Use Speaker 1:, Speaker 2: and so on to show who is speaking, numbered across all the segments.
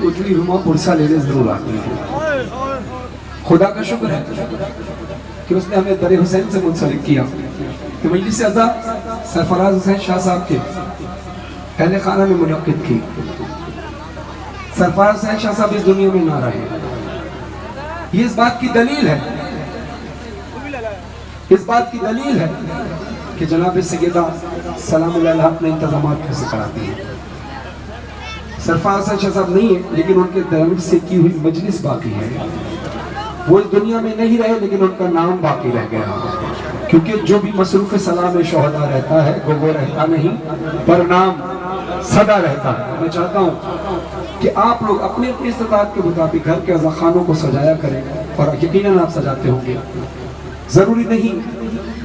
Speaker 1: اجڑی ہما پرسہ لینے ضرور آتی ہے۔ خدا کا شکر ہے کہ اس نے ہمیں در حسین سے منسلک کیا کہ مجلس عزا سرفراز حسین شاہ صاحب کے اہل خانہ میں منعقد کی۔ سرفراز حسین شاہ صاحب اس دنیا میں نہ رہے، یہ اس بات کی دلیل ہے، اس بات کی دلیل ہے کہ جناب سیدہ سلام اللہ علیہ اپنے انتظامات کیسے کراتی ہیں۔ سرفراز حسین شاہ صاحب نہیں ہے لیکن ان کے درمیان سے کی ہوئی مجلس باقی ہے۔ وہ اس دنیا میں نہیں رہے لیکن ان کا نام باقی رہ گیا، کیونکہ جو بھی مصروف سلام شہداء رہتا ہے وہ رہتا نہیں پر نام صدا رہتا ہے۔ میں چاہتا ہوں کہ آپ لوگ اپنے اپنی استطاعت کے مطابق گھر کے عزاخانوں کو سجایا کریں، اور یقیناً آپ سجاتے ہوں گے۔ ضروری نہیں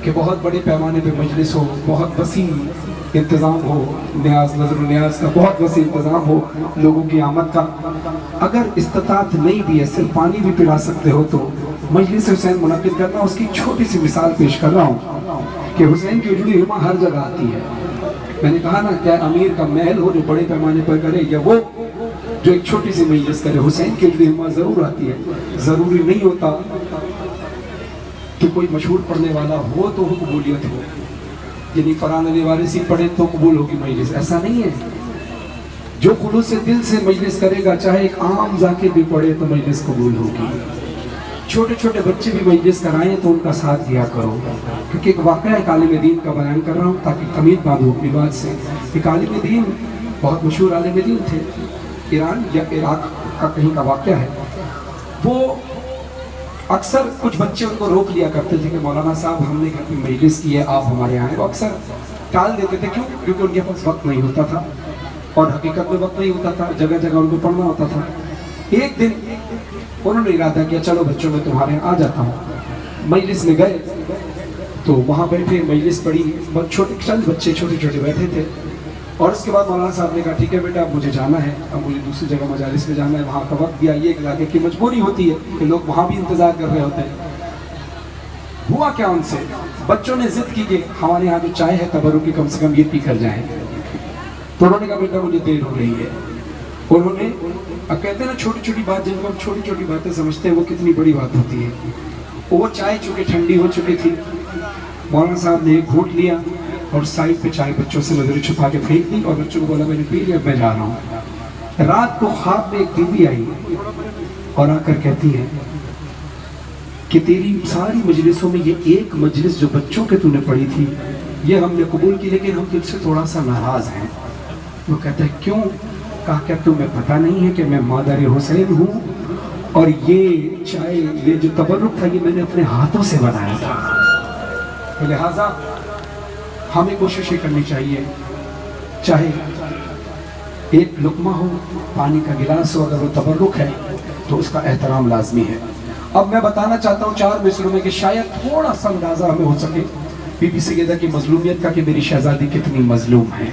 Speaker 1: کہ بہت بڑے پیمانے پہ مجلس ہو، بہت وسیع انتظام ہو، نیاز نظر و نیاز کا بہت وسیع انتظام ہو لوگوں کی آمد کا۔ اگر استطاعت نہیں بھی ہے، صرف پانی بھی پلا سکتے ہو تو مجلس حسین منعقد کرنا۔ اس کی چھوٹی سی مثال پیش کر رہا ہوں کہ حسین کی اجڑی ہما ہر جگہ آتی ہے۔ میں نے کہا نا کیا امیر کا محل ہو جو بڑے پیمانے پر کرے، یا وہ جو ایک چھوٹی سی مجلس کرے، حسین کی اجڑی ہما ضرور آتی ہے۔ ضروری نہیں ہوتا کہ کوئی مشہور پڑھنے والا ہو تو وہ قبولیت ہو، یعنی فرحان علی وارثی پڑھے تو قبول ہوگی مجلس، ایسا نہیں ہے۔ جو خلوص دل سے مجلس کرے گا، چاہے ایک عام ذاکر بھی پڑھے تو مجلس قبول ہوگی۔ چھوٹے چھوٹے بچے بھی مجلس کرائیں تو ان کا ساتھ دیا کرو، کیونکہ ایک واقعہ ایک عالم دین کا بیان کر رہا ہوں تاکہ تمیز باندھو اپنی بات سے۔ ایک عالم دین، بہت مشہور عالم دین تھے، ایران یا عراق کا کہیں کا واقعہ ہے۔ وہ اکثر کچھ بچے ان کو روک لیا کرتے تھے کہ مولانا صاحب ہم نے گھر پہ مجلس کی ہے، آپ ہمارے یہاں آئیں۔ وہ اکثر ٹال دیتے تھے، کیوں؟ کیونکہ ان کے پاس وقت نہیں ہوتا تھا، اور حقیقت میں وقت نہیں ہوتا تھا، جگہ جگہ ان کو پڑھنا ہوتا تھا۔ ایک دن انہوں نے ارادہ کیا چلو بچوں میں تمہارے یہاں آ جاتا ہوں۔ مجلس میں گئے تو وہاں بیٹھے، مجلس پڑھی، چھوٹے چند بچے چھوٹے چھوٹے بیٹھے تھے، اور اس کے بعد مولانا صاحب نے کہا ٹھیک ہے بیٹا اب مجھے جانا ہے، اب مجھے دوسری جگہ مجالس میں جانا ہے، وہاں کا وقت دیا۔ یہ ایک علاقے کی مجبوری ہوتی ہے کہ لوگ وہاں بھی انتظار کر رہے ہوتے ہیں۔ ہوا کیا ان سے، بچوں نے ضد کی کہ ہمارے یہاں جو چائے ہے تبرک کی، کم سے کم یہ پی کر جائیں۔ تو انہوں نے کہا بیٹا مجھے دیر ہو رہی ہے۔ انہوں نے، اب کہتے ہیں نا چھوٹی چھوٹی بات جن کو ہم چھوٹی چھوٹی باتیں سمجھتے ہیں وہ کتنی بڑی بات ہوتی ہے۔ وہ چائے چونکہ ٹھنڈی ہو چکی تھی، مولانا صاحب نے ایک گھونٹ لیا اور سائڈ پہ چائے بچوں سے نظر چھپا کے پھینک دی، اور بچوں کو بولا میں نے پی لیا، میں جا رہا ہوں۔ رات کو خواب میں ایک بی بی آئی اور آ کر کہتی ہے کہ تیری ساری مجلسوں میں یہ ایک مجلس جو بچوں کے تو نے پڑھی تھی یہ ہم نے قبول کی، لیکن ہم تجھ سے تھوڑا سا ناراض ہیں۔ وہ کہتا ہے کیوں؟ کہا کیا تمہیں پتہ نہیں ہے کہ میں مادر حسین ہوں، اور یہ چائے، یہ جو تبرک تھا یہ میں نے اپنے ہاتھوں سے بنایا تھا۔ لہٰذا ہمیں کوششیں کرنی چاہیے، چاہے ایک لقمہ ہو، پانی کا گلاس ہو، اگر وہ تبرک ہے تو اس کا احترام لازمی ہے۔ اب میں بتانا چاہتا ہوں 4 مصروں میں کہ شاید تھوڑا سا اندازہ ہمیں ہو سکے بی بی سیدہ کی مظلومیت کا کہ میری شہزادی کتنی مظلوم ہے۔